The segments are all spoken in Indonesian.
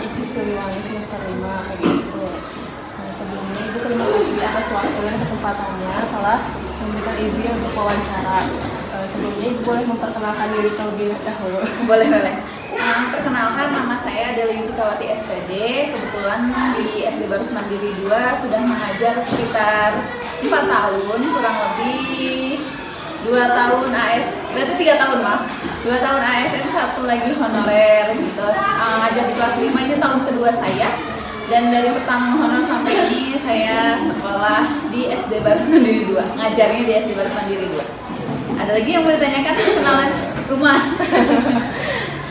Ikip Siliwangi semester 5 PGSD. Nah, sebelumnya Ibu terima kasih atas waktu dan kesempatannya telah memberikan izin untuk wawancara. Sebelumnya Ibu boleh memperkenalkan diri terlebih dahulu. Boleh. Perkenalkan, nama saya adalah Yutikawati SPD. Kebetulan di SD Barus Mandiri 2 sudah mengajar sekitar 4 tahun, kurang lebih 2 tahun AS, berarti 3 tahun 2 tahun ASN, 1 lagi honorer gitu. Ngajar di kelas 5, ini tahun kedua saya. Dan dari pertama honor sampai ini saya sekolah di SD Barus Mandiri 2, ngajarnya di SD Barus Mandiri 2. Ada lagi yang mau ditanyakan? Kenalan rumah.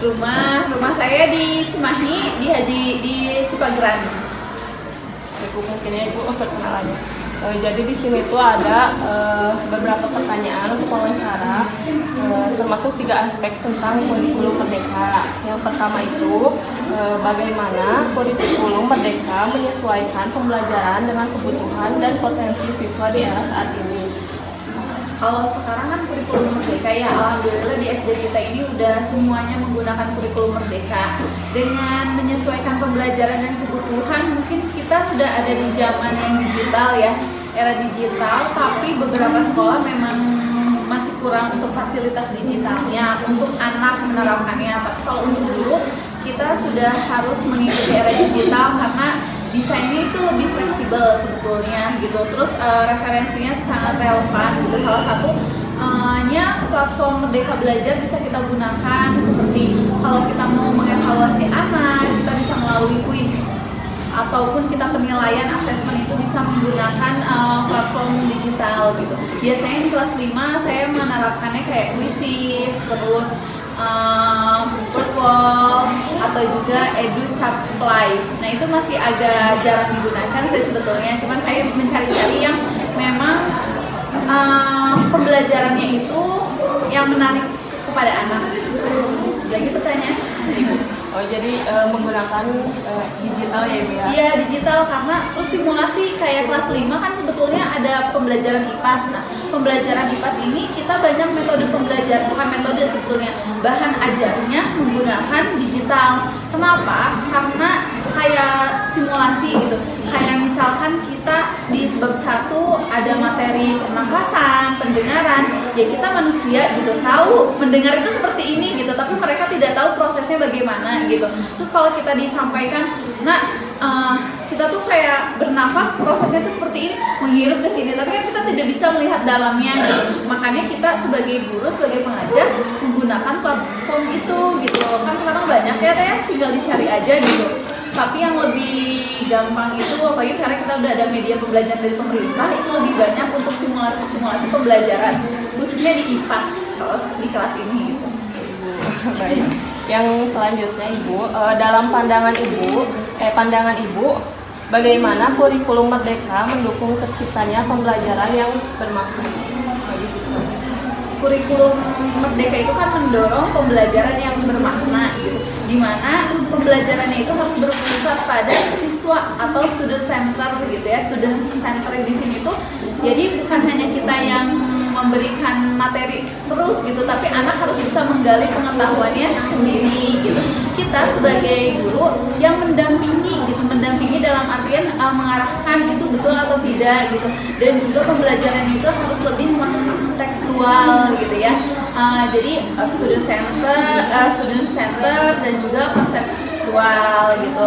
rumah saya di Cimahi, di Cipageran. Cukup mungkin ya Ibu perkenalannya. Jadi di sini tuh ada beberapa pertanyaan untuk wawancara, termasuk 3 aspek tentang kurikulum Merdeka. Yang pertama itu bagaimana kurikulum Merdeka menyesuaikan pembelajaran dengan kebutuhan dan potensi siswa di era saat ini. Kalau sekarang kan kurikulum Merdeka ya, alhamdulillah di SD kita ini udah semuanya menggunakan kurikulum Merdeka. Dengan menyesuaikan pembelajaran dan kebutuhan, mungkin kita sudah ada di zaman yang digital ya, era digital, tapi beberapa sekolah memang masih kurang untuk fasilitas digitalnya, untuk anak menerapkannya. Tapi kalau untuk guru, kita sudah harus mengikuti era digital karena desainnya itu lebih fleksibel sebetulnya gitu. Terus referensinya sangat relevan gitu. Salah satunya platform Merdeka Belajar bisa kita gunakan, seperti kalau kita mau mengevaluasi anak, kita bisa melalui kuis ataupun kita penilaian asesmen itu bisa menggunakan platform digital gitu. Biasanya di kelas 5 saya menerapkannya kayak Quizzes, terus Wordwall atau juga EduCaply. Nah itu masih agak jarang digunakan saya sebetulnya, cuman saya mencari-cari yang memang pembelajarannya itu yang menarik kepada anak. Lagi pertanyaan? Oh jadi menggunakan digital ya Ibu ya? Iya digital, karena terus simulasi kayak kelas 5 kan sebetulnya ada pembelajaran IPAS. Nah pembelajaran IPAS ini kita banyak metode pembelajaran, bukan metode sebetulnya, bahan ajarnya menggunakan digital. Kenapa? Karena kayak simulasi gitu. Kayak misalkan kita di bab 1 ada materi pernafasan, pendengaran, ya kita manusia gitu, tahu mendengar itu seperti ini gitu, tapi mereka tidak tahu prosesnya bagaimana gitu. Terus kalau kita disampaikan, kita tuh kayak bernafas, prosesnya tuh seperti ini, menghirup ke sini, tapi kan kita tidak bisa melihat dalamnya gitu. Makanya kita sebagai guru, sebagai pengajar menggunakan platform itu gitu. Kan sekarang banyak ya Teh, tinggal dicari aja gitu. Tapi yang lebih gampang itu, apalagi sekarang kita udah ada media pembelajaran dari pemerintah, itu lebih banyak untuk simulasi-simulasi pembelajaran, khususnya di IPAS kalau di kelas ini gitu. Baik. Yang selanjutnya Ibu, dalam pandangan Ibu, bagaimana kurikulum Merdeka mendukung terciptanya pembelajaran yang bermakna bagi siswa? Kurikulum Merdeka itu kan mendorong pembelajaran yang bermakna gitu, dimana pembelajarannya itu harus berpusat pada siswa atau student center gitu ya. Student center di sini tuh jadi bukan hanya kita yang memberikan materi terus gitu, tapi anak harus bisa menggali pengetahuannya sendiri gitu. Kita sebagai guru yang mendampingi dalam artian mengarahkan itu betul atau tidak gitu, dan juga pembelajaran itu harus lebih kontekstual gitu ya. Jadi student center dan juga konseptual gitu,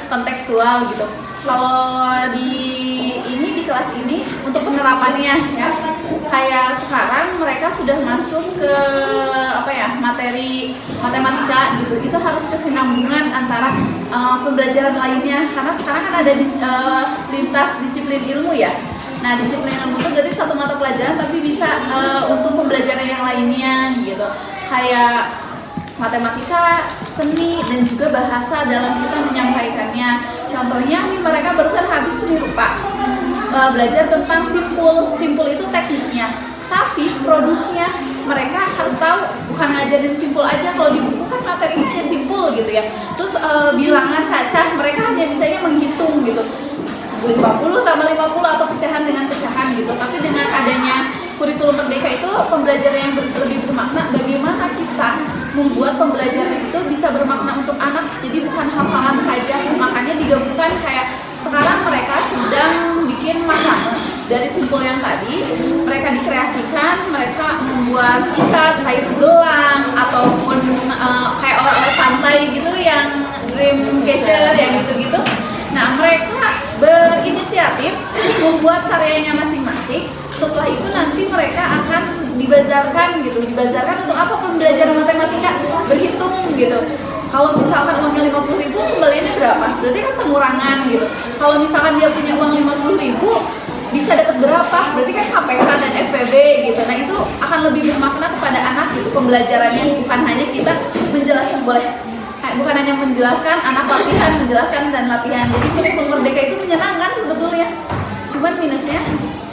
kontekstual gitu. Kalau di kelas ini untuk penerapannya ya, kayak sekarang mereka sudah masuk ke materi matematika gitu, itu harus kesinambungan antara pembelajaran lainnya, karena sekarang kan ada lintas disiplin ilmu ya. Nah disiplin ilmu itu berarti satu mata pelajaran tapi bisa untuk pembelajaran yang lainnya gitu, kayak matematika, seni, dan juga bahasa dalam kita menyampaikannya. Contohnya nih, mereka barusan habis seni rupa, belajar tentang simpul itu tekniknya, tapi produknya mereka harus tahu, bukan ngajarin simpul aja. Kalau di buku kan materinya hanya simpul gitu ya, terus bilangan cacah mereka hanya bisanya menghitung gitu, 50 tambah 50 atau pecahan dengan pecahan gitu. Tapi dengan adanya kurikulum merdeka itu pembelajaran yang lebih bermakna, bagaimana kita membuat pembelajaran itu bisa bermakna untuk anak, jadi bukan hafalan saja. Makanya digabungkan kayak sekarang mereka sedang bikin makna dari simpul yang tadi, mereka dikreasikan, mereka membuat ikat, kayu gelang, ataupun kayak oleh pantai gitu yang dream catcher yang gitu-gitu. Nah, mereka berinisiatif membuat karyanya masing-masing. Setelah itu nanti mereka akan dibazarkan gitu. Dibazarkan untuk apa? Pembelajaran matematika, berhitung gitu. Kalau misalkan uangnya 50.000, kembaliannya berapa? Berarti kan pengurangan gitu. Kalau misalkan dia punya uang 50.000, bisa dapat berapa? Berarti kan KPK dan FPB gitu. Nah, itu akan lebih bermakna kepada anak gitu pembelajarannya, bukan hanya kita menjelaskan bukan hanya menjelaskan, anak latihan, menjelaskan dan latihan. Jadi kurikulum merdeka itu menyenangkan sebetulnya. Cuman minusnya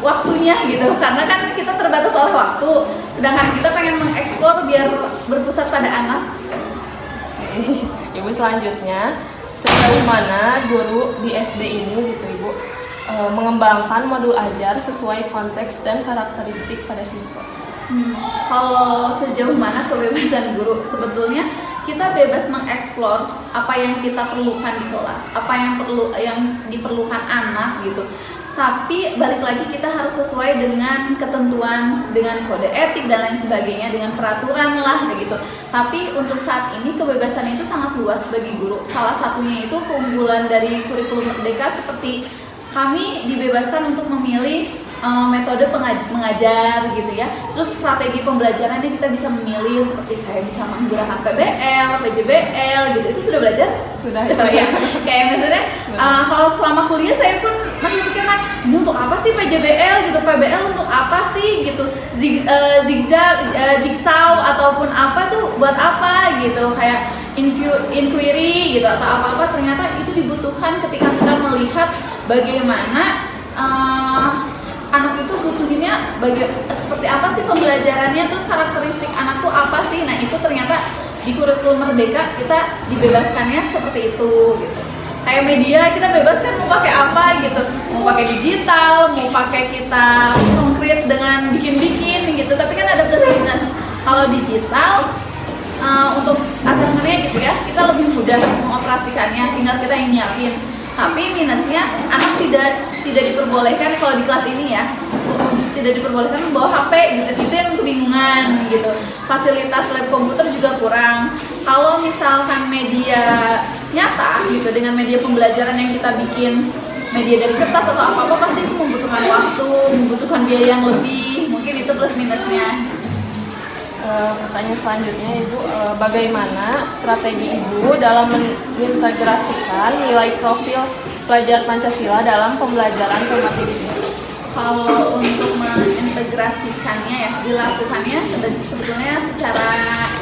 waktunya gitu, karena kan kita terbatas oleh waktu. Sedangkan kita pengen mengeksplor biar berpusat pada anak. Ibu, selanjutnya, sejauh mana guru di SD ini gitu Ibu mengembangkan modul ajar sesuai konteks dan karakteristik pada siswa? Kalau sejauh mana kebebasan guru, sebetulnya kita bebas mengeksplor apa yang kita perlukan di kelas, apa yang diperlukan anak gitu. Tapi balik lagi kita harus sesuai dengan ketentuan, dengan kode etik dan lain sebagainya, dengan peraturan lah gitu. Tapi untuk saat ini kebebasan itu sangat luas bagi guru. Salah satunya itu keunggulan dari kurikulum merdeka, seperti kami dibebaskan untuk memilih metode mengajar gitu ya. Terus strategi pembelajarannya kita bisa memilih, seperti saya bisa menggunakan PBL, PJBL gitu. Itu sudah belajar? Sudah. Ya. Kayak misalnya kalau selama kuliah saya pun masih mikirkan, ini untuk apa sih PJBL gitu, PBL untuk apa sih gitu, zigzag, jigsaw ataupun apa tuh buat apa gitu, kayak inquiry gitu atau apa-apa. Ternyata itu dibutuhkan ketika kita melihat bagaimana anak itu butuhinnya seperti apa sih pembelajarannya, terus karakteristik anakku apa sih. Nah, itu ternyata di kurikulum merdeka kita dibebaskannya seperti itu gitu. Kayak media kita bebaskan mau pakai apa gitu, mau pakai digital, mau pakai kita konkret dengan bikin-bikin gitu. Tapi kan ada plus minus. Kalau digital untuk asesmennya gitu ya, kita lebih mudah mengoperasikannya, tinggal kita yang nyiapin. Tapi minusnya anak tidak diperbolehkan, kalau di kelas ini ya, tidak diperbolehkan membawa HP gitu. Itu yang kebingungan gitu. Fasilitas lab komputer juga kurang. Kalau misalkan media nyata gitu, dengan media pembelajaran yang kita bikin, media dari kertas atau apa-apa, pasti itu membutuhkan waktu, membutuhkan biaya yang lebih. Mungkin itu plus minusnya. Pertanyaan selanjutnya Ibu, bagaimana strategi Ibu dalam mengintegrasikan nilai profil pelajar Pancasila dalam pembelajaran tematik? Kalau untuk mengintegrasikannya ya, dilakukannya sebetulnya secara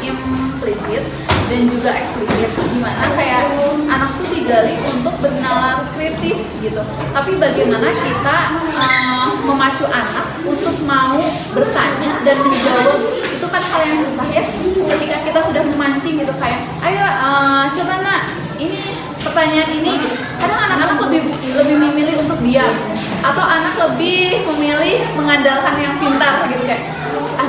implisit dan juga eksplisit, dimana kayak anak tuh digali untuk bernalar kritis gitu. Tapi bagaimana kita memacu anak untuk mau bertanya dan menjawab, itu kan hal yang susah ya. Ketika kita sudah memancing gitu, kayak ayo coba nak, ini pertanyaan ini gitu. Kadang anak-anak lebih memilih untuk diam, atau anak lebih memilih mengandalkan yang pintar gitu, kayak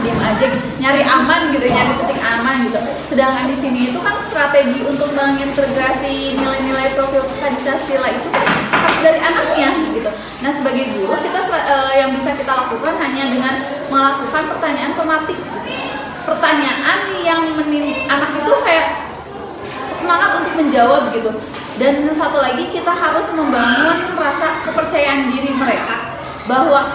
diam aja gitu, nyari aman gitu, nyari titik aman gitu. Sedangkan di sini itu kan strategi untuk mengintegrasi nilai-nilai profil Pancasila itu harus dari anaknya gitu. Nah, sebagai guru kita yang bisa kita lakukan hanya dengan melakukan pertanyaan tematik gitu. Pertanyaan yang anak itu kayak semangat untuk menjawab gitu. Dan satu lagi, kita harus membangun rasa kepercayaan diri mereka, bahwa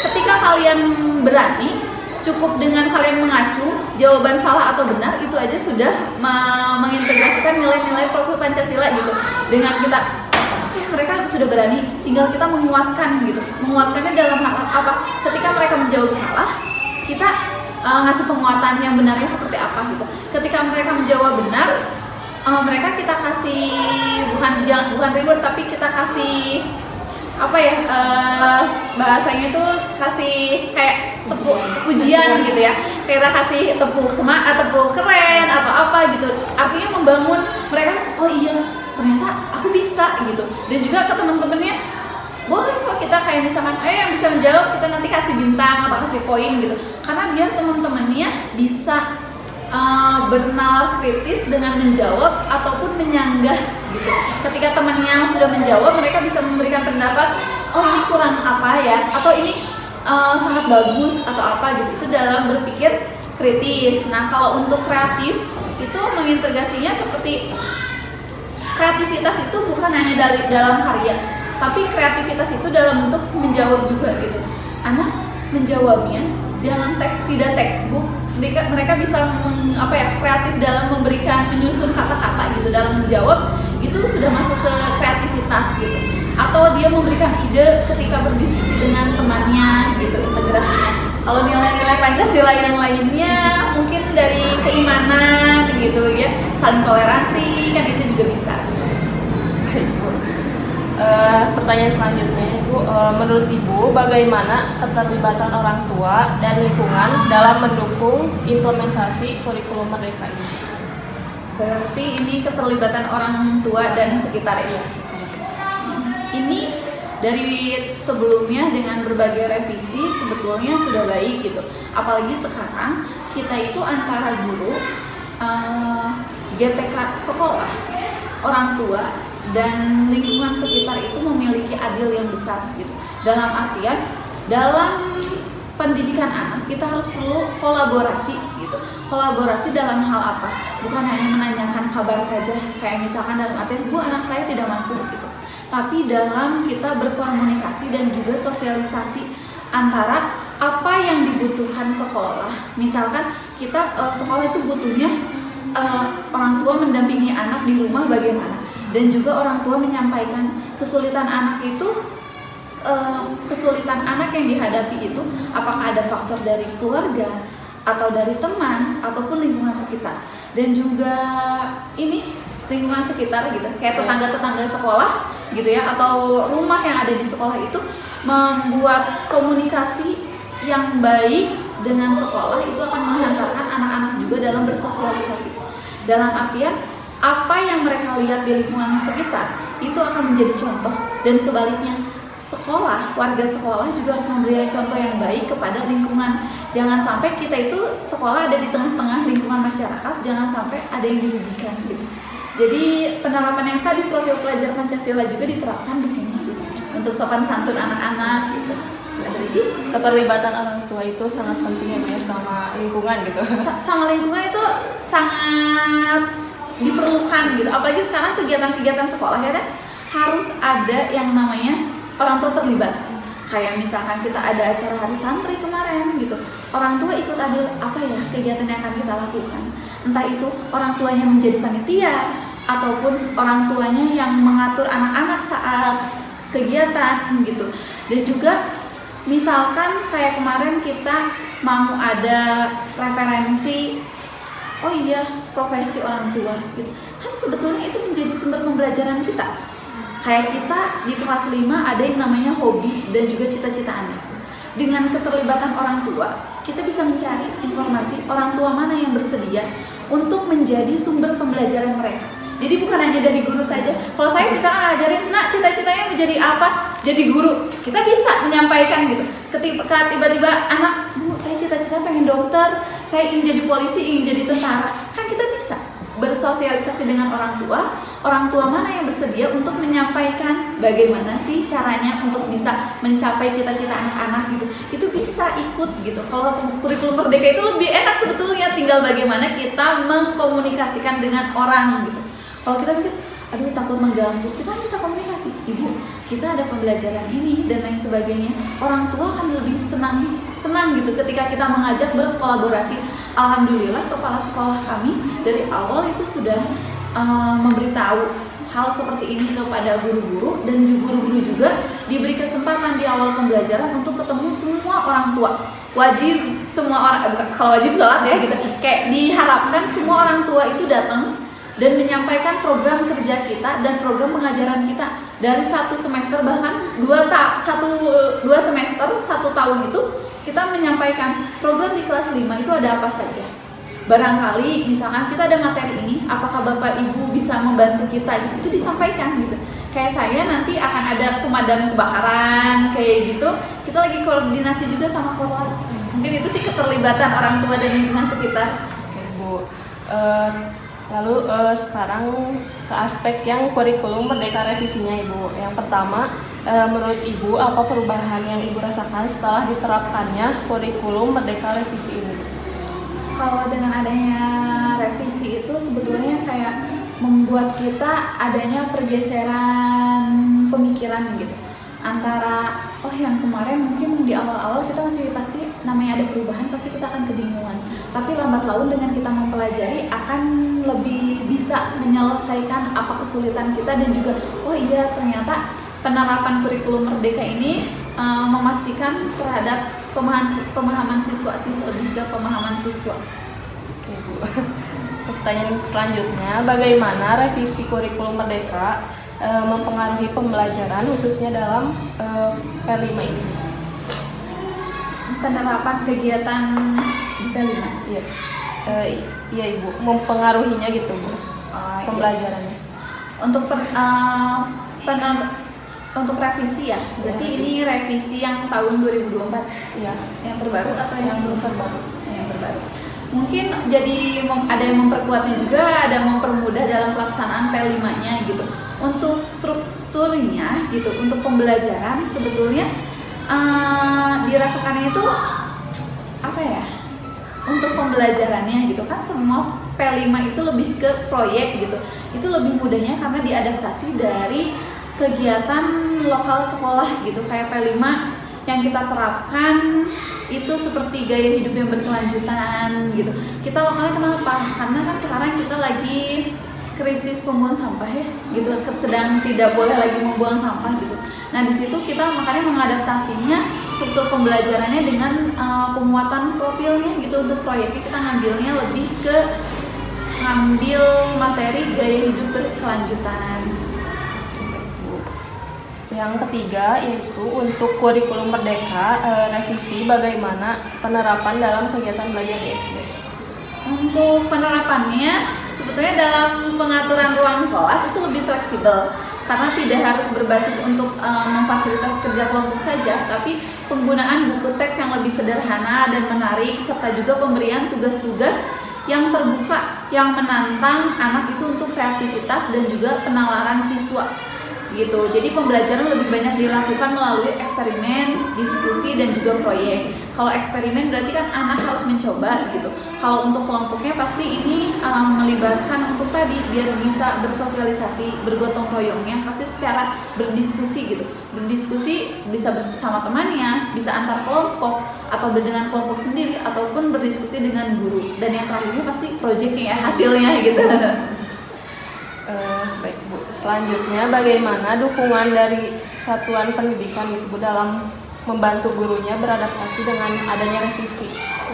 ketika kalian berani, cukup dengan kalian mengacu jawaban salah atau benar, itu aja sudah mengintegrasikan nilai-nilai profil Pancasila gitu. Dengan kita, oke, mereka sudah berani, tinggal kita menguatkan gitu. Menguatkannya dalam hal apa? Ketika mereka menjawab salah, kita ngasih penguatan yang benarnya seperti apa gitu. Ketika mereka menjawab benar, mereka kita kasih bukan reward, tapi kita kasih apa ya, bahasanya itu kasih kayak tepuk pujian gitu ya. Kita kasih tepuk semangat, tepuk keren atau apa gitu. Artinya membangun mereka, oh iya ternyata aku bisa gitu. Dan juga ke teman-temannya, boleh kok kita kayak misalkan yang bisa menjawab kita nanti kasih bintang atau kasih poin gitu, karena biar teman-temannya bisa bernalar kritis dengan menjawab ataupun menyanggah gitu. Ketika temannya sudah menjawab, mereka bisa memberikan pendapat, oh ini kurang apa ya, atau ini sangat bagus atau apa gitu. Itu dalam berpikir kritis. Nah, kalau untuk kreatif itu mengintegrasinya seperti kreativitas itu bukan hanya dalam karya, tapi kreativitas itu dalam bentuk menjawab juga gitu. Anak menjawabnya jangan tidak textbook. Mereka bisa kreatif dalam menyusun kata-kata gitu dalam menjawab, itu sudah masuk ke kreativitas gitu. Atau dia memberikan ide ketika berdiskusi dengan temannya gitu, integrasinya. Kalau nilai-nilai Pancasila yang lainnya mungkin dari keimanan gitu ya, saling toleransi kan itu juga bisa. Pertanyaan selanjutnya Ibu, menurut Ibu bagaimana keterlibatan orang tua dan lingkungan dalam mendukung implementasi kurikulum merdeka ini? Berarti ini keterlibatan orang tua dan sekitar ya. Ini dari sebelumnya dengan berbagai revisi sebetulnya sudah baik gitu. Apalagi sekarang kita itu antara guru, GTK sekolah, orang tua dan lingkungan sekitar itu memiliki andil yang besar gitu. Dalam artian dalam pendidikan anak kita harus perlu kolaborasi gitu. Kolaborasi dalam hal apa? Bukan hanya menanyakan kabar saja, kayak misalkan dalam artian Bu anak saya tidak masuk gitu. Tapi dalam kita berkomunikasi dan juga sosialisasi antara apa yang dibutuhkan sekolah. Misalkan kita sekolah itu butuhnya orang tua mendampingi anak di rumah bagaimana, dan juga orang tua menyampaikan kesulitan anak itu, kesulitan anak yang dihadapi itu apakah ada faktor dari keluarga atau dari teman ataupun lingkungan sekitar, dan juga ini lingkungan sekitar gitu, kayak tetangga-tetangga sekolah gitu ya, atau rumah yang ada di sekolah itu membuat komunikasi yang baik dengan sekolah itu akan menghantarkan anak-anak juga dalam bersosialisasi. Dalam artian apa yang mereka lihat di lingkungan sekitar itu akan menjadi contoh, dan sebaliknya sekolah, warga sekolah juga harus memberi contoh yang baik kepada lingkungan. Jangan sampai kita itu sekolah ada di tengah-tengah lingkungan masyarakat, jangan sampai ada yang dirugikan gitu. Jadi penerapan yang tadi profil pelajar Pancasila juga diterapkan di sini gitu, untuk sopan santun anak-anak gitu. Jadi Keterlibatan orang tua itu sangat penting ya sama lingkungan gitu. sama lingkungan itu sangat diperlukan gitu. Apalagi sekarang kegiatan-kegiatan sekolah ya kan, harus ada yang namanya orang tua terlibat. Kayak misalkan kita ada acara hari santri kemarin gitu, orang tua ikut adil apa ya kegiatan yang akan kita lakukan. Entah itu orang tuanya menjadi panitia ataupun orang tuanya yang mengatur anak-anak saat kegiatan gitu. Dan juga misalkan kayak kemarin kita mau ada referensi, oh iya profesi orang tua gitu, kan sebetulnya itu menjadi sumber pembelajaran kita. Kayak kita di kelas 5 ada yang namanya hobi dan juga cita-cita anak. Dengan keterlibatan orang tua, kita bisa mencari informasi orang tua mana yang bersedia untuk menjadi sumber pembelajaran mereka. Jadi bukan hanya dari guru saja. Kalau saya misalnya ngajarin, nak cita-citanya mau jadi apa? Jadi guru. Kita bisa menyampaikan gitu. Ketika tiba-tiba anak, Bu, saya cita-cita pengen dokter, saya ingin jadi polisi, ingin jadi tentara. Kan kita bisa bersosialisasi dengan orang tua mana yang bersedia untuk menyampaikan bagaimana sih caranya untuk bisa mencapai cita-cita anak-anak gitu. Itu bisa ikut gitu. Kalau kurikulum merdeka itu lebih enak sebetulnya, tinggal bagaimana kita mengkomunikasikan dengan orang gitu. Kalau kita pikir, aduh takut mengganggu, kita bisa komunikasi, Ibu, kita ada pembelajaran ini dan lain sebagainya. Orang tua akan lebih senang gitu ketika kita mengajak berkolaborasi. Alhamdulillah kepala sekolah kami dari awal itu sudah memberitahu hal seperti ini kepada guru-guru, dan guru-guru juga diberi kesempatan di awal pembelajaran untuk ketemu semua orang tua. Wajib semua orang, kalau wajib sholat ya gitu, kayak diharapkan semua orang tua itu datang dan menyampaikan program kerja kita dan program pengajaran kita dari 1 semester, bahkan 2 semester 1 tahun itu kita menyampaikan program di kelas 5 itu ada apa saja. Barangkali misalkan kita ada materi ini, apakah Bapak Ibu bisa membantu kita gitu, itu disampaikan gitu. kayak saya nanti akan ada pemadam kebakaran kayak gitu, kita lagi koordinasi juga sama kelas. Mungkin itu sih keterlibatan orang tua dan lingkungan sekitar. Oke, Bu. Lalu sekarang ke aspek yang kurikulum Merdeka revisinya, Ibu. Yang pertama, menurut Ibu apa perubahan yang Ibu rasakan setelah diterapkannya kurikulum Merdeka revisi ini? Kalau dengan adanya revisi itu sebetulnya kayak membuat kita adanya pergeseran pemikiran gitu, antara yang kemarin mungkin di awal-awal kita masih pasti namanya ada perubahan pasti kita akan kebingungan, tapi lambat laun dengan kita mempelajari akan lebih bisa menyelesaikan apa kesulitan kita, dan juga iya ternyata penerapan kurikulum Merdeka ini memastikan terhadap pemahaman siswa sih, lebih ke pemahaman siswa. Oke, Bu. Pertanyaan selanjutnya, bagaimana revisi kurikulum Merdeka mempengaruhi pembelajaran khususnya dalam P5 ini? Penerapan kegiatan di P5? Iya, iya Ibu, mempengaruhinya gitu Bu, pembelajarannya. Untuk revisi ya, berarti ini revisi yang tahun 2024? Iya. Yang terbaru atau yang sebelum terbaru? Yang terbaru. Mungkin jadi ada yang memperkuatnya juga, ada yang mempermudah dalam pelaksanaan P5-nya gitu. Untuk strukturnya gitu, untuk pembelajaran sebetulnya dirasakannya itu apa ya? Untuk pembelajarannya gitu kan, semua P5 itu lebih ke proyek gitu. Itu lebih mudahnya karena diadaptasi dari kegiatan lokal sekolah gitu. Kayak P5 yang kita terapkan itu seperti gaya hidup yang berkelanjutan gitu. Kita lokalnya kenapa? Karena kan sekarang kita lagi krisis pembuang sampah ya gitu, sedang tidak boleh lagi membuang sampah gitu. Nah di situ kita makanya mengadaptasinya struktur pembelajarannya dengan penguatan profilnya gitu. Untuk proyeknya kita ngambilnya lebih ke ngambil materi gaya hidup berkelanjutan. Yang ketiga yaitu untuk kurikulum Merdeka revisi bagaimana penerapan dalam kegiatan belajar di SD. Untuk penerapannya sebetulnya dalam pengaturan ruang kelas itu lebih fleksibel karena tidak harus berbasis untuk memfasilitasi kerja kelompok saja, tapi penggunaan buku teks yang lebih sederhana dan menarik, serta juga pemberian tugas-tugas yang terbuka yang menantang anak itu untuk kreativitas dan juga penalaran siswa gitu. Jadi pembelajaran lebih banyak dilakukan melalui eksperimen, diskusi, dan juga proyek. Kalau eksperimen berarti kan anak harus mencoba gitu. Kalau untuk kelompoknya pasti ini melibatkan untuk tadi biar bisa bersosialisasi, bergotong royongnya pasti secara berdiskusi gitu. Berdiskusi bisa bersama temannya, bisa antar kelompok atau dengan kelompok sendiri, ataupun berdiskusi dengan guru. Dan yang terakhirnya pasti proyeknya ya, hasilnya gitu. Baik Bu, selanjutnya bagaimana dukungan dari satuan pendidikan itu Bu dalam membantu gurunya beradaptasi dengan adanya revisi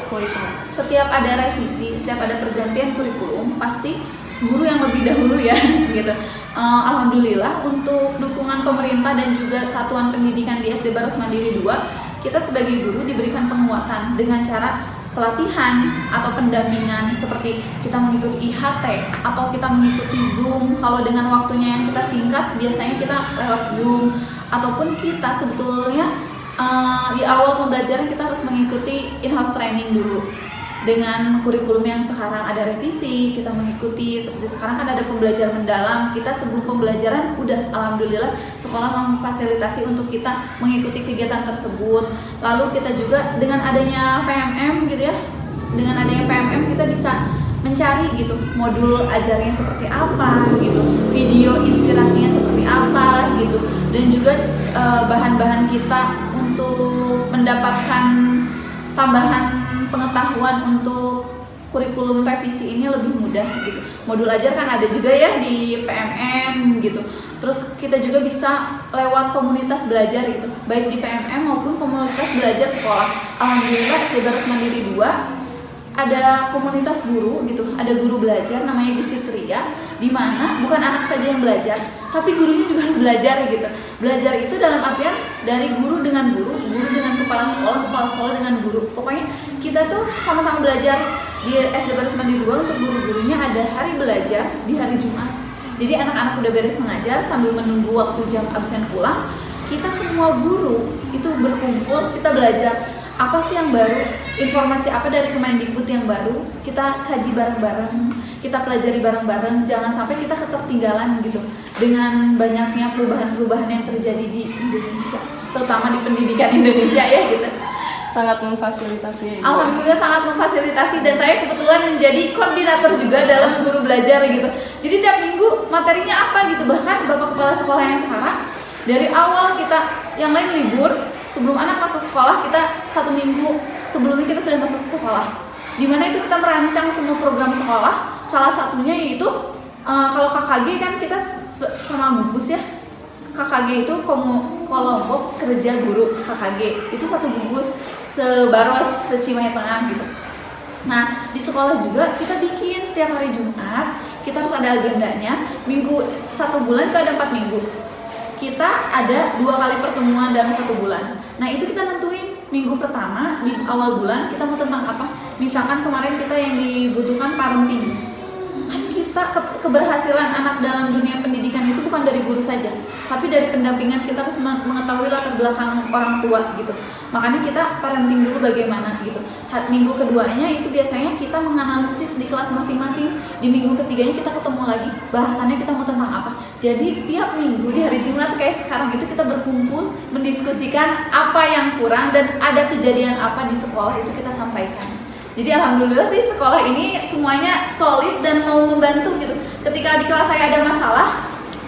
kurikulum? Setiap ada revisi, setiap ada pergantian kurikulum, pasti guru yang lebih dahulu ya gitu. Alhamdulillah untuk dukungan pemerintah dan juga satuan pendidikan di SD Baros Mandiri 2, kita sebagai guru diberikan penguatan dengan cara pelatihan atau pendampingan, seperti kita mengikuti IHT atau kita mengikuti Zoom. Kalau dengan waktunya yang kita singkat, biasanya kita lewat Zoom, ataupun kita sebetulnya di awal pembelajaran kita harus mengikuti in-house training dulu. Dengan kurikulum yang sekarang ada revisi, kita mengikuti seperti sekarang kan ada pembelajaran mendalam. Kita sebelum pembelajaran udah alhamdulillah sekolah memfasilitasi untuk kita mengikuti kegiatan tersebut. Lalu kita juga dengan adanya PMM gitu ya, dengan adanya PMM kita bisa mencari gitu modul ajarnya seperti apa gitu, video inspirasinya seperti apa gitu, dan juga bahan-bahan kita untuk mendapatkan tambahan pengetahuan untuk kurikulum revisi ini lebih mudah gitu. Modul ajar kan ada juga ya di PMM gitu. Terus kita juga bisa lewat komunitas belajar gitu, baik di PMM maupun komunitas belajar sekolah. Alhamdulillah SD Baros Mandiri 2 ada komunitas guru gitu, ada guru belajar namanya Bisitria, di mana bukan anak saja yang belajar, tapi gurunya juga harus belajar gitu. Belajar itu dalam artian dari guru dengan guru, guru dengan kepala sekolah dengan guru. Pokoknya kita tuh sama-sama belajar. Di SD Baros Mandiri 2 untuk guru-gurunya ada hari belajar di hari Jumat. Jadi anak-anak udah beres mengajar, sambil menunggu waktu jam absen pulang, kita semua guru itu berkumpul, kita belajar apa sih yang baru, informasi apa dari Kemendikbud yang baru, kita kaji bareng-bareng, kita pelajari bareng-bareng, jangan sampai kita ketertinggalan gitu dengan banyaknya perubahan-perubahan yang terjadi di Indonesia, terutama di pendidikan Indonesia ya gitu. Sangat memfasilitasi. Alhamdulillah sangat memfasilitasi, dan saya kebetulan menjadi koordinator juga dalam guru belajar gitu. Jadi tiap minggu materinya apa gitu, bahkan Bapak Kepala Sekolah yang sekarang dari awal kita yang lain libur, sebelum anak masuk sekolah kita 1 minggu sebelumnya kita sudah masuk sekolah. Dimana itu kita merancang semua program sekolah. Salah satunya yaitu kalau KKG kan kita sama gugus ya. KKG itu kelompok kerja guru KKG. Itu satu gugus sebaros se-Cimahi Tengah gitu. Nah, di sekolah juga kita bikin tiap hari Jumat, kita harus ada agendanya. Minggu 1 bulan itu ada 4 minggu. Kita ada 2 kali pertemuan dalam 1 bulan. Nah, itu kita nentuin minggu pertama di awal bulan kita mau tentang apa. Misalkan kemarin kita yang dibutuhkan parenting. Kan kita keberhasilan anak dalam dunia pendidikan itu bukan dari guru saja, tapi dari pendampingan. Kita harus mengetahui latar belakang orang tua gitu. Makanya kita parenting dulu bagaimana gitu. Minggu keduanya itu biasanya kita menganalisis di kelas masing-masing. Di minggu ketiganya kita ketemu lagi, bahasannya kita mau tentang apa. Jadi tiap minggu di hari Jumat kayak sekarang itu kita berkumpul mendiskusikan apa yang kurang dan ada kejadian apa di sekolah itu kita sampaikan. Jadi alhamdulillah sih sekolah ini semuanya solid dan mau membantu gitu. Ketika di kelas saya ada masalah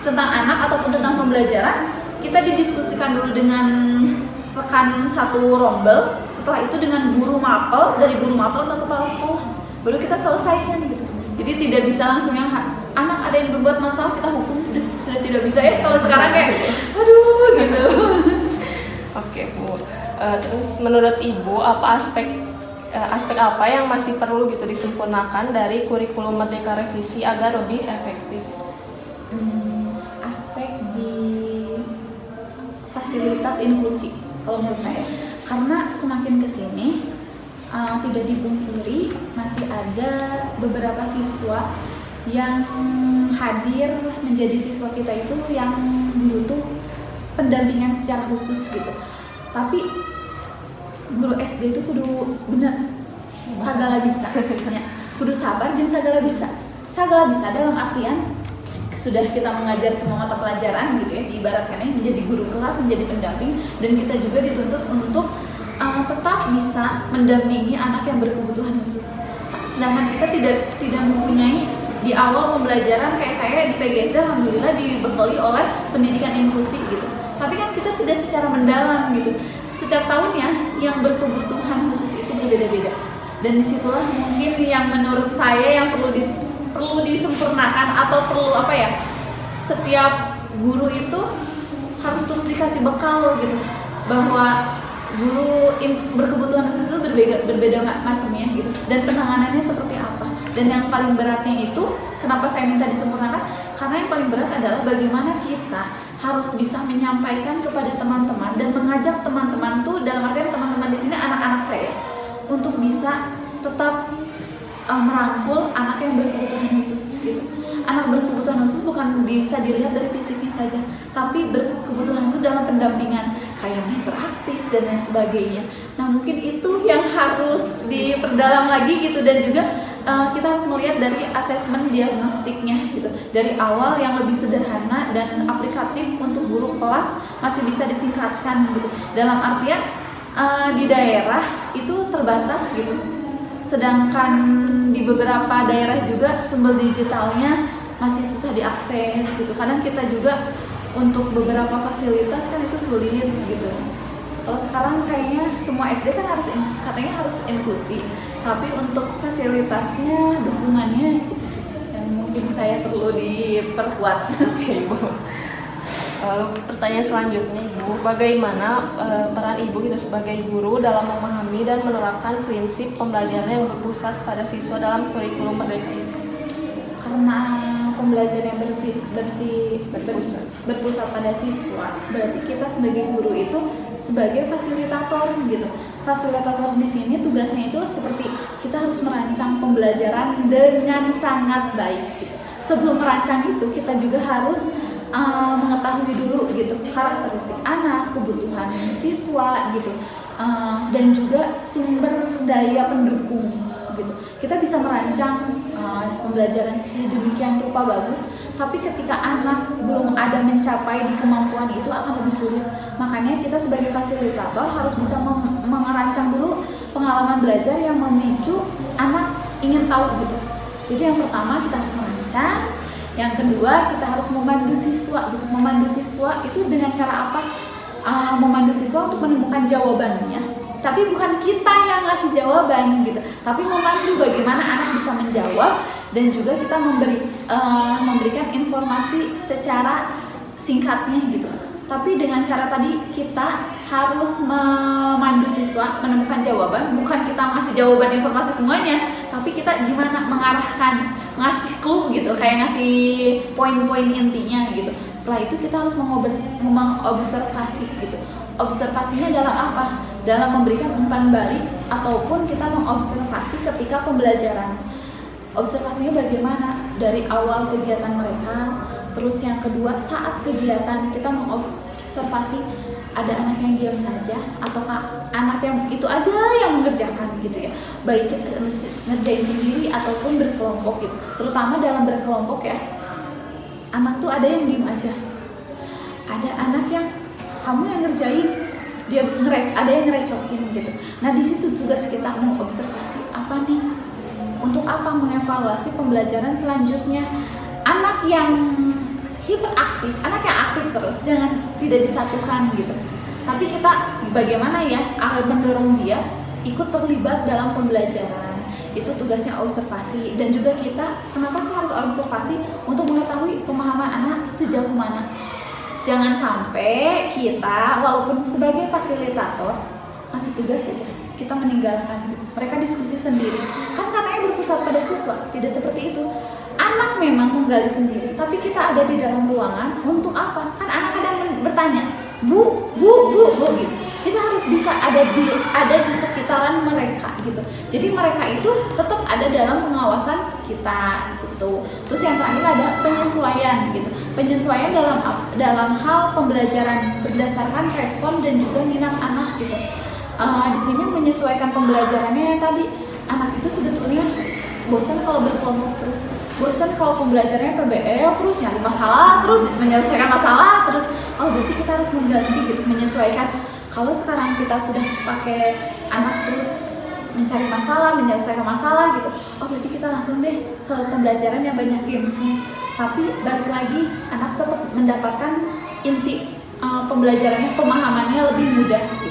tentang anak ataupun tentang pembelajaran, kita didiskusikan dulu dengan rekan satu rombel, setelah itu dengan guru mapel, dari guru mapel atau kepala sekolah, baru kita selesaikan gitu. Jadi tidak bisa langsung yang anak ada yang berbuat masalah kita hukum, sudah tidak bisa ya. Kalau sekarang kayak aduh gitu. Oke Bu, terus menurut Ibu apa aspek apa yang masih perlu gitu disempurnakan dari kurikulum Merdeka Revisi agar lebih efektif? Aspek di fasilitas inklusi kalau menurut saya, karena semakin kesini tidak dipungkiri masih ada beberapa siswa yang hadir menjadi siswa kita itu yang butuh pendampingan secara khusus gitu. Tapi guru SD itu kudu bener sagala bisa ya. Kudu sabar dan sagala bisa. Sagala bisa dalam artian sudah kita mengajar semua mata pelajaran gitu ya, diibaratkannya menjadi guru kelas, menjadi pendamping, dan kita juga dituntut untuk tetap bisa mendampingi anak yang berkebutuhan khusus. Sedangkan kita tidak mempunyai di awal pembelajaran kayak saya di PGSD alhamdulillah dibekali oleh pendidikan inklusi gitu. Tapi kan kita tidak secara mendalam gitu. Setiap tahunnya yang berkebutuhan khusus itu berbeda-beda, dan disitulah mungkin yang menurut saya yang perlu disempurnakan atau perlu apa ya, setiap guru itu harus terus dikasih bekal gitu, bahwa guru berkebutuhan khusus itu berbeda macamnya gitu, dan penanganannya seperti apa. Dan yang paling beratnya itu kenapa saya minta disempurnakan, karena yang paling berat adalah bagaimana kita harus bisa menyampaikan kepada teman-teman dan mengajak teman-teman tuh, dalam artian teman-teman di sini anak-anak saya, untuk bisa tetap merangkul anak yang berkebutuhan khusus gitu. Anak berkebutuhan khusus bukan bisa dilihat dari fisiknya saja, tapi berkebutuhan khusus dalam pendampingan kayak hiperaktif dan lain sebagainya. Nah mungkin itu yang harus diperdalam lagi gitu, dan juga kita harus melihat dari asesmen diagnostiknya gitu, dari awal yang lebih sederhana dan aplikatif untuk guru kelas masih bisa ditingkatkan gitu. Dalam artian di daerah itu terbatas gitu, sedangkan di beberapa daerah juga sumber digitalnya masih susah diakses gitu. Kadang kita juga untuk beberapa fasilitas kan itu sulit gitu. Kalau sekarang kayaknya semua SD kan katanya harus inklusi, tapi untuk fasilitasnya, dukungannya itu sih yang mungkin saya perlu diperkuat. Oke Ibu. Lalu pertanyaan selanjutnya Ibu, bagaimana peran Ibu gitu sebagai guru dalam memahami dan menerapkan prinsip pembelajaran yang berpusat pada siswa dalam kurikulum Merdeka ini? Karena pembelajaran yang berpusat pada siswa, berarti kita sebagai guru itu sebagai fasilitator gitu. Fasilitator di sini tugasnya itu seperti kita harus merancang pembelajaran dengan sangat baik gitu. sebelum merancang itu kita juga harus mengetahui dulu gitu karakteristik anak, kebutuhan siswa gitu, dan juga sumber daya pendukung gitu. Kita bisa merancang pembelajaran sedemikian rupa bagus, tapi ketika anak belum ada mencapai di kemampuan itu akan lebih sulit. Makanya kita sebagai fasilitator harus bisa merancang dulu pengalaman belajar yang memicu anak ingin tahu gitu. Jadi yang pertama kita harus merancang, yang kedua kita harus memandu siswa gitu. Memandu siswa itu dengan cara apa? Memandu siswa untuk menemukan jawabannya, tapi bukan kita yang ngasih jawaban gitu, tapi memandu bagaimana anak bisa menjawab, dan juga kita memberikan informasi secara singkatnya gitu. Tapi dengan cara tadi kita harus memandu siswa menemukan jawaban, bukan kita ngasih jawaban informasi semuanya, tapi kita gimana mengarahkan, ngasih clue gitu, kayak ngasih poin-poin intinya gitu. Setelah itu kita harus mengobservasi gitu. Observasinya dalam apa? Dalam memberikan umpan balik ataupun kita mengobservasi ketika pembelajaran. Observasinya bagaimana? Dari awal kegiatan mereka, terus yang kedua saat kegiatan kita mengobservasi ada anak yang diam saja ataukah anak yang itu aja yang mengerjakan gitu ya, baik ngerjain sendiri ataupun berkelompok gitu. Terutama dalam berkelompok ya, anak tuh ada yang diem aja, ada anak yang kamu yang ngerjain, dia ada yang ngerecokin gitu. Nah di situ tugas kita mengobservasi apa nih, untuk apa, mengevaluasi pembelajaran selanjutnya. Anak yang hiperaktif, anak yang aktif terus, jangan tidak disatukan gitu. Tapi kita bagaimana ya mendorong dia ikut terlibat dalam pembelajaran. Itu tugasnya observasi. Dan juga kita kenapa sih harus observasi? Untuk mengetahui pemahaman anak sejauh mana. Jangan sampai kita walaupun sebagai fasilitator ngasih tugas saja, kita meninggalkan gitu. Mereka diskusi sendiri. Kan katanya berpusat pada siswa, tidak seperti itu. Anak memang menggali sendiri, tapi kita ada di dalam ruangan untuk apa? Kan anak kadang bertanya, bu gitu. Kita harus bisa ada di sekitaran mereka gitu. Jadi mereka itu tetap ada dalam pengawasan kita gitu. Terus yang terakhir ada penyesuaian gitu. Penyesuaian dalam hal pembelajaran berdasarkan respon dan juga minat anak gitu. Di sini menyesuaikan pembelajarannya yang tadi, anak itu sebetulnya bosan kalau berkelompok terus, bosan kalau pembelajarannya PBL terus nyari masalah terus menyelesaikan masalah terus. Berarti kita harus mengganti gitu, menyesuaikan. Kalau sekarang kita sudah pakai anak terus mencari masalah, menyelesaikan masalah gitu, berarti kita langsung deh ke pembelajaran yang banyak gamesnya. Tapi balik lagi, anak tetap mendapatkan inti pembelajarannya, pemahamannya lebih mudah gitu.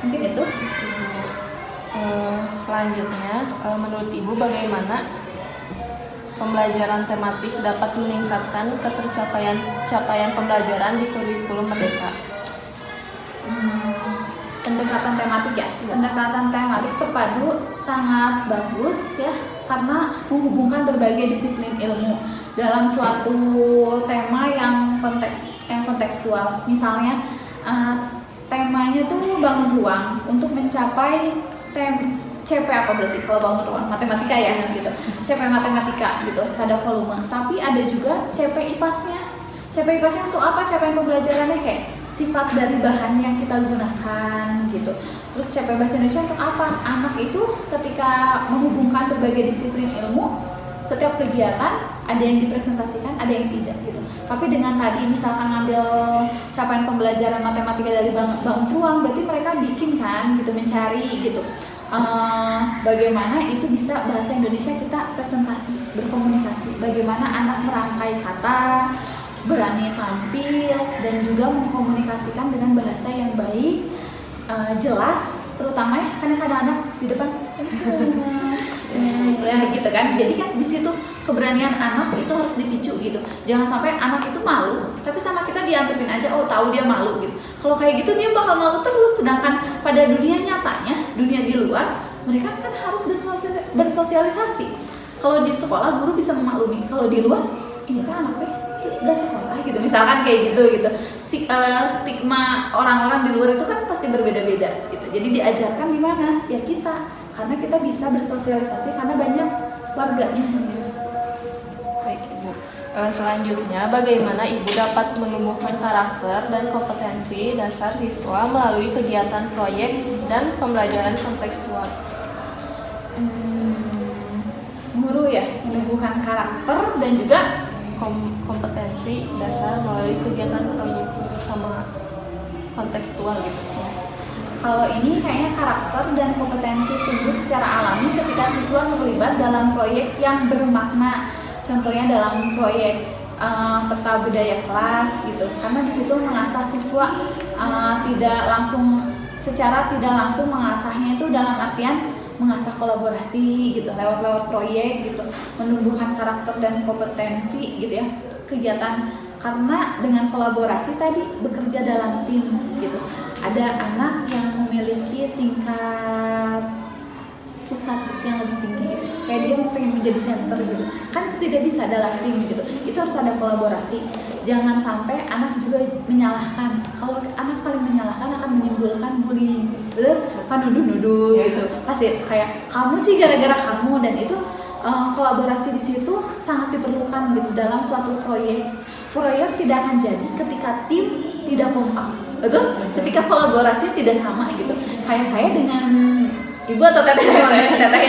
Mungkin itu. Selanjutnya, menurut Ibu bagaimana pembelajaran tematik dapat meningkatkan capaian pembelajaran di kurikulum Merdeka? Pendekatan tematik ya. Pendekatan tematik terpadu sangat bagus ya, karena menghubungkan berbagai disiplin ilmu dalam suatu tema yang kontekstual. Misalnya temanya tuh bangun ruang untuk mencapai CP apa berarti kalau bangun ruang? Matematika ya gitu. CP matematika gitu pada volume. Tapi ada juga CP IPAS-nya. CP IPAS-nya untuk apa? Capaian pembelajarannya kayak sifat dari bahan yang kita gunakan gitu. Terus CP Bahasa Indonesia untuk apa? Anak itu ketika menghubungkan berbagai disiplin ilmu, setiap kegiatan ada yang dipresentasikan, ada yang tidak gitu. Tapi dengan tadi misalkan ngambil capaian pembelajaran matematika dari bangun ruang, berarti mereka bikin kan gitu, mencari gitu. Bagaimana itu bisa bahasa Indonesia kita presentasi, berkomunikasi, bagaimana anak merangkai kata, berani tampil, dan juga mengkomunikasikan dengan bahasa yang baik, jelas, terutama ya kadang-kadang anak di depan ya gitu kan. Jadi kan di situ keberanian anak itu harus dipicu gitu. Jangan sampai anak itu malu, tapi sama kita dianturin aja, tahu dia malu gitu. Kalau kayak gitu dia bakal malu terus. Sedangkan pada dunia nyatanya, dunia di luar, mereka kan harus bersosialisasi. Kalau di sekolah guru bisa memaklumi, kalau di luar ini tuh anak teh nggak sekolah gitu, misalkan kayak gitu. Stigma orang-orang di luar itu kan pasti berbeda-beda gitu. Jadi diajarkan di mana? Ya kita, karena kita bisa bersosialisasi karena banyak warganya. Baik Ibu. Selanjutnya, bagaimana ibu dapat menumbuhkan karakter dan kompetensi dasar siswa melalui kegiatan proyek dan pembelajaran kontekstual? Guru ya, menumbuhkan karakter dan juga Kompetensi dasar melalui kegiatan proyek sama kontekstual gitu. kalau ini kayaknya karakter dan kompetensi tumbuh secara alami ketika siswa terlibat dalam proyek yang bermakna. Contohnya dalam proyek peta budaya kelas gitu, karena di situ mengasah siswa secara tidak langsung mengasahnya itu dalam artian mengasah kolaborasi gitu lewat proyek gitu, menumbuhkan karakter dan kompetensi gitu ya kegiatan, karena dengan kolaborasi tadi bekerja dalam tim gitu. Ada anak yang memiliki tingkat pusat yang lebih tinggi gitu, kayak dia pengen menjadi center gitu kan, itu tidak bisa dalam tim gitu, itu harus ada kolaborasi. Jangan sampai anak juga menyalahkan, kalau anak saling menyalahkan akan menimbulkan bullying, betul? Kan nuduh-nuduh gitu, pasti kayak kamu sih gara-gara kamu, dan itu kolaborasi di situ sangat diperlukan gitu dalam suatu proyek tidak akan jadi ketika tim tidak kompak, betul? Ketika kolaborasi tidak sama gitu, kayak saya dengan ibu atau teteh ya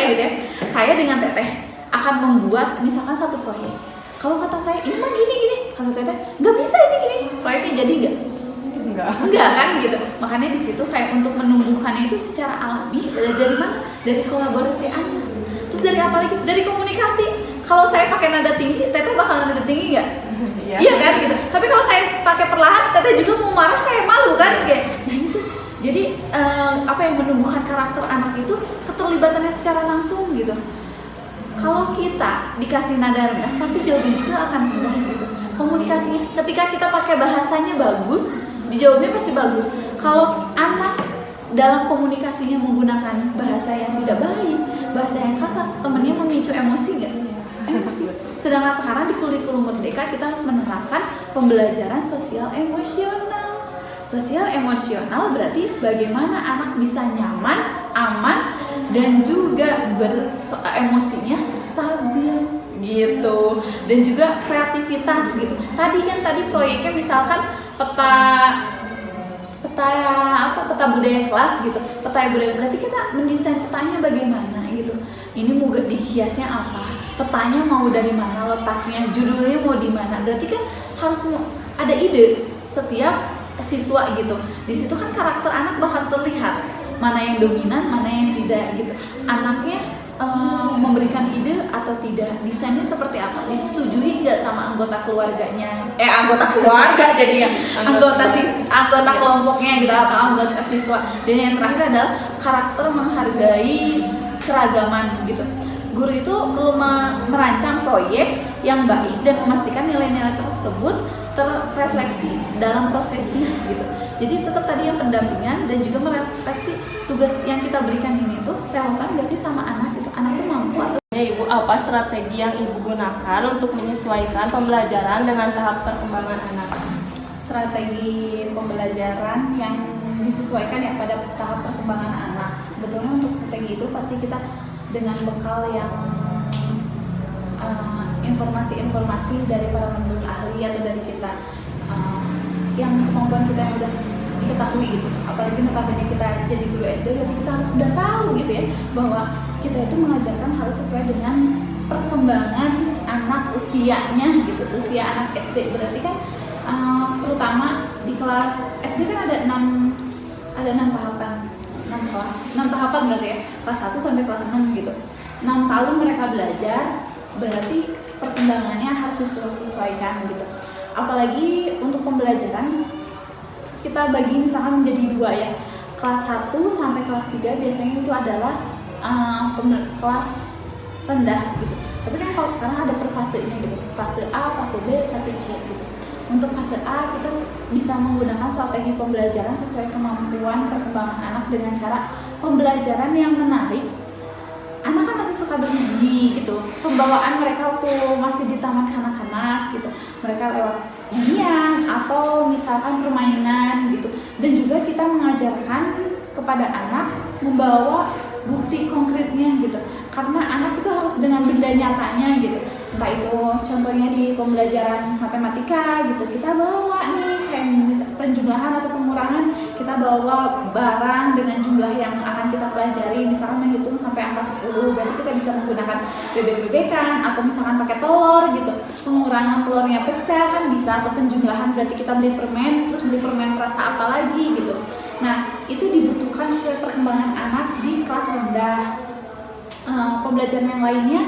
gitu ya. Saya dengan teteh akan membuat misalkan satu proyek. Kalau kata saya ini mah gini, kata teteh nggak bisa ini gini, proyeknya jadi enggak kan gitu. Makanya di situ kayak untuk menumbuhkannya itu secara alami dari mana? Dari kolaborasi anak. Terus dari apa lagi? Dari komunikasi. Kalau saya pakai nada tinggi, teteh bakal nada tinggi nggak? Iya kan gitu. Tapi kalau saya pakai perlahan, teteh juga mau marah kayak malu kan kayak. Nah itu. Jadi apa yang menumbuhkan karakter anak itu keterlibatannya secara langsung gitu. Kalau kita dikasih nada rendah, pasti jawabannya juga akan rendah gitu. Komunikasinya, ketika kita pakai bahasanya bagus, dijawabnya pasti bagus. Kalau anak dalam komunikasinya menggunakan bahasa yang tidak baik, bahasa yang kasar, temennya memicu emosi nggak? Emosi. Sedangkan sekarang di kurikulum Merdeka kita harus menerapkan pembelajaran sosial emosional. Sosial emosional berarti bagaimana anak bisa nyaman, aman, dan juga emosinya stabil gitu, dan juga kreativitas gitu. Tadi proyeknya misalkan peta budaya kelas gitu, peta budaya, berarti kita mendesain petanya bagaimana gitu. Ini mau dihiasnya apa, petanya mau dari mana letaknya, judulnya mau di mana, berarti kan harus ada ide setiap siswa gitu. Di situ kan karakter anak bakal terlihat mana yang dominan, mana yang tidak gitu. Anaknya memberikan ide atau tidak, desainnya seperti apa, disetujui nggak sama anggota keluarganya, anggota keluarga jadinya anggota kelompoknya gitu, atau anggota siswa. Dan yang terakhir adalah karakter menghargai keragaman gitu. Guru itu perlu merancang proyek yang baik dan memastikan nilai-nilai tersebut terrefleksi dalam prosesnya gitu. Jadi tetap tadi yang pendampingan dan juga merefleksi tugas yang kita berikan ini tuh relevan gak sih sama anak gitu, anak tuh mampu atau Ibu, apa strategi yang Ibu gunakan untuk menyesuaikan pembelajaran dengan tahap perkembangan anak? strategi pembelajaran yang disesuaikan ya pada tahap perkembangan anak. Sebetulnya untuk strategi itu pasti kita dengan bekal yang informasi-informasi dari para menurut ahli atau dari kita, yang kemampuan kita yang udah diketahui gitu. Apalagi notabene kita jadi guru SD, berarti kita harus sudah tahu gitu ya, bahwa kita itu mengajarkan harus sesuai dengan perkembangan anak usianya gitu, usia anak SD. Berarti kan terutama di kelas SD kan ada 6 tahapan, 6 tahapan berarti ya, kelas 1 sampai kelas 6 gitu. 6 tahun mereka belajar, berarti perkembangannya harus disesuaikan gitu. Apalagi untuk pembelajaran kita bagi misalkan menjadi 2 ya. Kelas 1 sampai kelas 3 biasanya itu adalah kelas rendah gitu. Tapi kan kalau sekarang ada per fasenya gitu. Fase A, fase B, fase C gitu. Untuk fase A kita bisa menggunakan strategi pembelajaran sesuai kemampuan perkembangan anak dengan cara pembelajaran yang menarik. Anak kan masih suka bernyanyi gitu, pembawaan mereka waktu masih di taman kanak-kanak gitu, mereka lewat nyanyian atau misalkan permainan gitu. Dan juga kita mengajarkan kepada anak membawa bukti konkretnya gitu, karena anak itu harus dengan benda nyatanya gitu. Entah itu contohnya di pembelajaran matematika gitu, kita bawa nih kayak penjumlahan atau pengurangan, kita bawa barang dengan jumlah yang akan kita pelajari, misalkan menghitung sampai angka 10, berarti kita bisa menggunakan bebek-bebekan atau misalkan pakai telur gitu. Pengurangan telurnya pecah kan bisa, atau penjumlahan berarti kita beli permen, terus beli permen rasa apa lagi gitu. Nah, itu dibutuhkan sesuai perkembangan anak di kelas rendah. Pembelajaran yang lainnya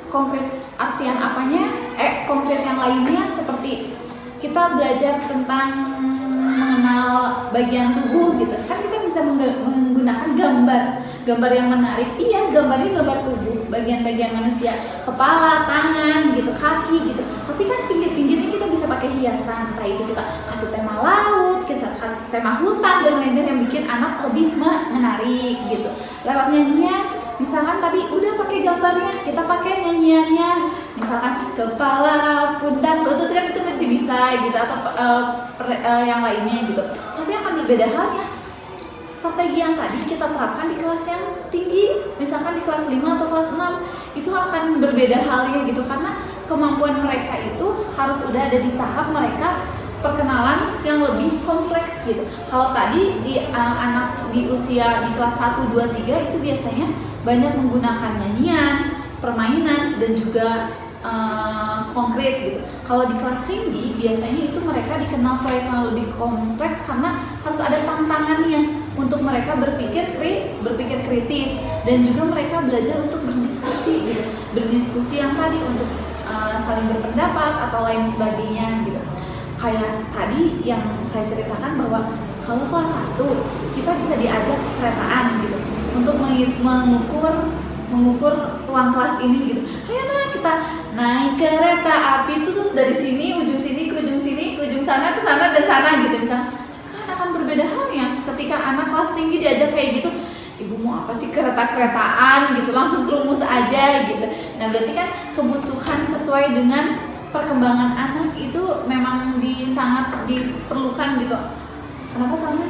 konkret artian apanya? Konkret yang lainnya seperti kita belajar tentang mengenal bagian tubuh gitu. Kan kita bisa menggunakan gambar yang menarik. Iya, gambarnya gambar tubuh, bagian-bagian manusia, kepala, tangan gitu, kaki gitu. Tapi kan pinggir-pinggirnya kita bisa pakai hiasan. Entah itu kita kasih tema laut, kita tema hutan dan lain-lain yang bikin anak lebih menarik gitu. Lewat nyanyian, misalkan tadi udah pakai gambarnya, kita pakai nyanyiannya, misalkan kepala, pundak, lutut kan itu masih bisa gitu, atau yang lainnya gitu. Tapi akan berbeda halnya strategi yang tadi kita terapkan di kelas yang tinggi, misalkan di kelas 5 atau kelas 6, itu akan berbeda halnya gitu, karena kemampuan mereka itu harus udah ada di tahap mereka perkenalan yang lebih kompleks gitu. Kalau tadi di anak di usia di kelas 1, 2, 3 itu biasanya banyak menggunakan nyanyian, permainan, dan juga konkret gitu. Kalau di kelas tinggi biasanya itu mereka dikenal proyek yang lebih kompleks karena harus ada tantangannya untuk mereka berpikir kritis, dan juga mereka belajar untuk berdiskusi gitu. Berdiskusi yang tadi untuk saling berpendapat atau lain sebagainya gitu. Kayak tadi yang saya ceritakan bahwa kalau kelas 1 kita bisa diajak keretaan gitu untuk mengukur ruang kelas ini gitu. Kayak kita naik kereta api itu tuh dari sini ujung sini ke ujung sini, ke ujung sana ke sana dan sana gitu misalnya. Kan akan berbeda halnya ketika anak kelas tinggi diajak kayak gitu. Ibu mau apa sih kereta-keretaan gitu, langsung rumus aja gitu. Nah, berarti kan kebutuhan sesuai dengan perkembangan anak itu memang sangat diperlukan gitu. Kenapa sama?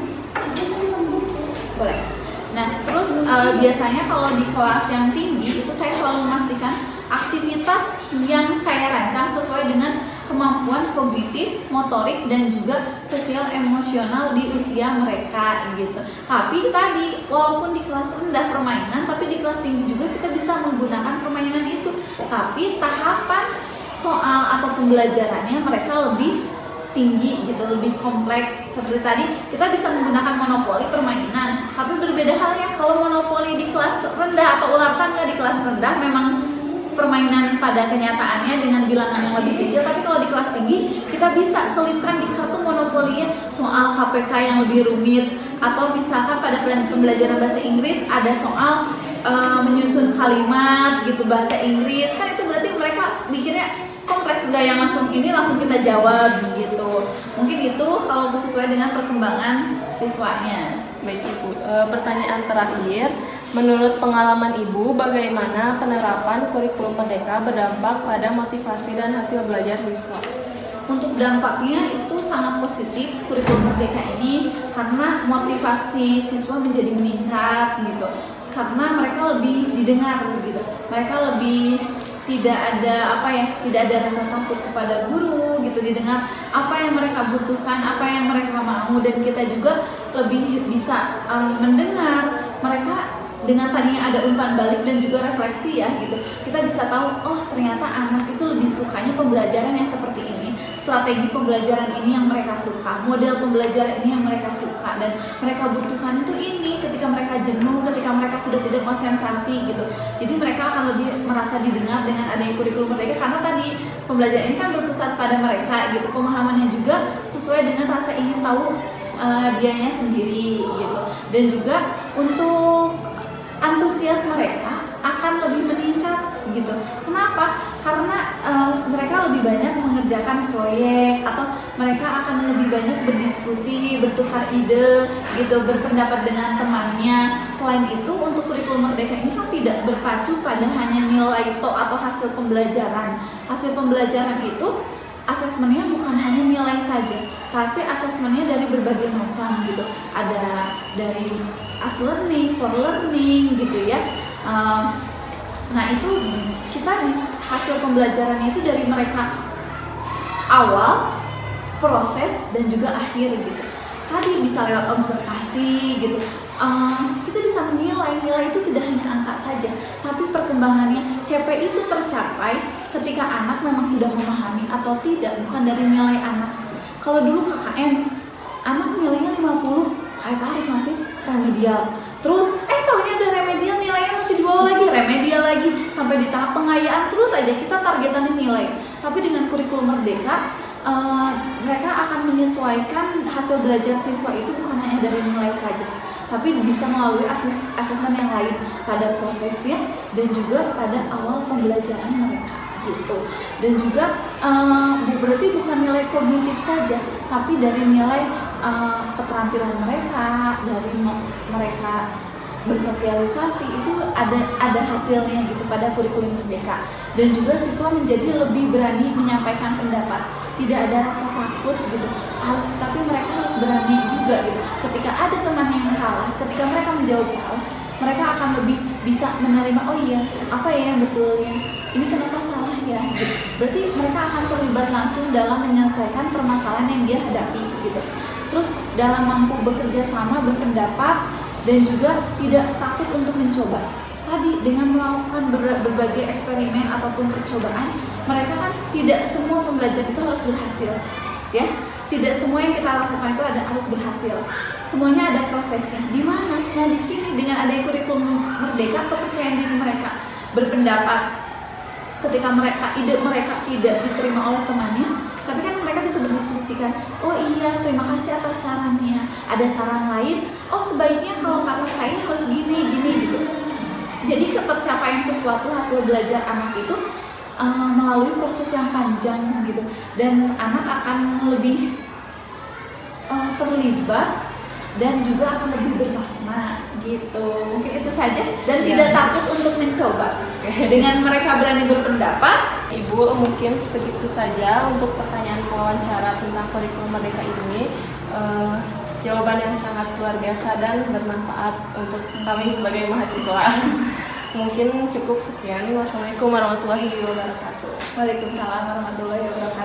Boleh. Nah, terus biasanya kalau di kelas yang tinggi itu saya selalu memastikan aktivitas yang saya rancang sesuai dengan kemampuan kognitif, motorik, dan juga sosial emosional di usia mereka gitu. Tapi tadi walaupun di kelas rendah permainan, tapi di kelas tinggi juga kita bisa menggunakan permainan itu. Tapi tahapan soal atau pembelajarannya mereka lebih tinggi gitu, lebih kompleks. Seperti tadi kita bisa menggunakan monopoli permainan, tapi berbeda halnya kalau monopoli di kelas rendah atau ular tangga di kelas rendah memang permainan pada kenyataannya dengan bilangan yang lebih kecil. Tapi kalau di kelas tinggi kita bisa selipkan di kartu monopolinya soal KPK yang lebih rumit, atau misalkan pada pembelajaran bahasa Inggris ada soal menyusun kalimat gitu bahasa Inggris. Kan itu berarti mereka bikinnya kompleks, enggak yang langsung ini langsung kita jawab gitu. Mungkin itu kalau sesuai dengan perkembangan siswanya. Baik Ibu, pertanyaan terakhir, menurut pengalaman Ibu bagaimana penerapan kurikulum merdeka berdampak pada motivasi dan hasil belajar siswa? Untuk dampaknya itu sangat positif kurikulum merdeka ini, karena motivasi siswa menjadi meningkat gitu, karena mereka lebih didengar gitu, mereka lebih tidak ada rasa takut kepada guru gitu, didengar apa yang mereka butuhkan, apa yang mereka mau, dan kita juga lebih bisa mendengar mereka dengan tadinya ada umpan balik dan juga refleksi ya gitu. Kita bisa tahu, oh ternyata anak itu lebih sukanya pembelajaran yang seperti ini, strategi pembelajaran ini yang mereka suka, model pembelajaran ini yang mereka suka, dan mereka butuhkan itu ini ketika mereka jenuh, ketika mereka sudah tidak konsentrasi gitu. Jadi mereka akan lebih merasa didengar dengan adanya kurikulum merdeka, karena tadi pembelajaran ini kan berpusat pada mereka gitu, pemahamannya juga sesuai dengan rasa ingin tahu dianya sendiri gitu. Dan juga untuk antusias mereka akan lebih meningkat gitu. Kenapa? Karena mereka lebih banyak mengerjakan proyek, atau mereka akan lebih banyak berdiskusi, bertukar ide gitu, berpendapat dengan temannya. Selain itu, untuk kurikulum merdeka ini kan tidak berpacu pada hanya nilai atau hasil pembelajaran. Hasil pembelajaran itu asesmennya bukan hanya nilai saja, tapi asesmennya dari berbagai macam gitu. Ada dari as learning, for learning gitu ya. Nah itu kita hasil pembelajarannya itu dari mereka awal, proses, dan juga akhir gitu. Tadi bisa lewat observasi gitu. Kita bisa menilai, nilai itu tidak hanya angka saja, tapi perkembangannya CP itu tercapai ketika anak memang sudah memahami atau tidak, bukan dari nilai anak. Kalau dulu KKM, anak nilainya 50, kita harus masih remedial. Terus, taunya udah remedial, nilainya masih di bawah lagi, remedial lagi, sampai di tahap pengayaan, terus aja kita targetannya nilai. Tapi dengan kurikulum merdeka, mereka akan menyesuaikan hasil belajar siswa itu bukan hanya dari nilai saja, tapi bisa melalui asesmen yang lain pada prosesnya dan juga pada awal pembelajaran mereka gitu. Dan juga berarti bukan nilai kognitif saja, tapi dari nilai keterampilan mereka, dari mereka bersosialisasi itu ada hasilnya gitu pada kurikulum merdeka. Dan juga siswa menjadi lebih berani menyampaikan pendapat, tidak ada rasa takut gitu, tapi mereka harus berani juga gitu. Ketika ada teman yang salah, ketika mereka menjawab salah, mereka akan lebih bisa menerima, oh iya, apa ya yang betulnya, ini kenapa salah ya gitu. Berarti mereka akan terlibat langsung dalam menyelesaikan permasalahan yang dia hadapi gitu. Terus dalam mampu bekerja sama, berpendapat, dan juga tidak takut untuk mencoba. Tadi dengan melakukan berbagai eksperimen ataupun percobaan, mereka kan tidak semua pembelajaran itu harus berhasil, ya. Tidak semua yang kita lakukan itu harus berhasil. Semuanya ada prosesnya. Di mana? Nah di sini dengan adanya kurikulum merdeka, kepercayaan diri mereka berpendapat. Ketika ide mereka tidak diterima oleh temannya, tapi kan mereka bisa berdiskusikan. Oh iya, terima kasih atas sarannya. Ada saran lain. Oh sebaiknya kalau kata saya harus gini gitu. Jadi ketercapaian sesuatu hasil belajar anak itu melalui proses yang panjang gitu, dan anak akan lebih terlibat dan juga akan lebih bermakna gitu. Mungkin itu saja, dan tidak takut untuk mencoba. Dengan mereka berani berpendapat. Ibu, mungkin segitu saja untuk pertanyaan wawancara tentang kurikulum merdeka ini. Jawaban yang sangat luar biasa dan bermanfaat untuk kami sebagai mahasiswa. Mungkin cukup sekian. Wassalamualaikum warahmatullahi wabarakatuh. Waalaikumsalam warahmatullahi wabarakatuh.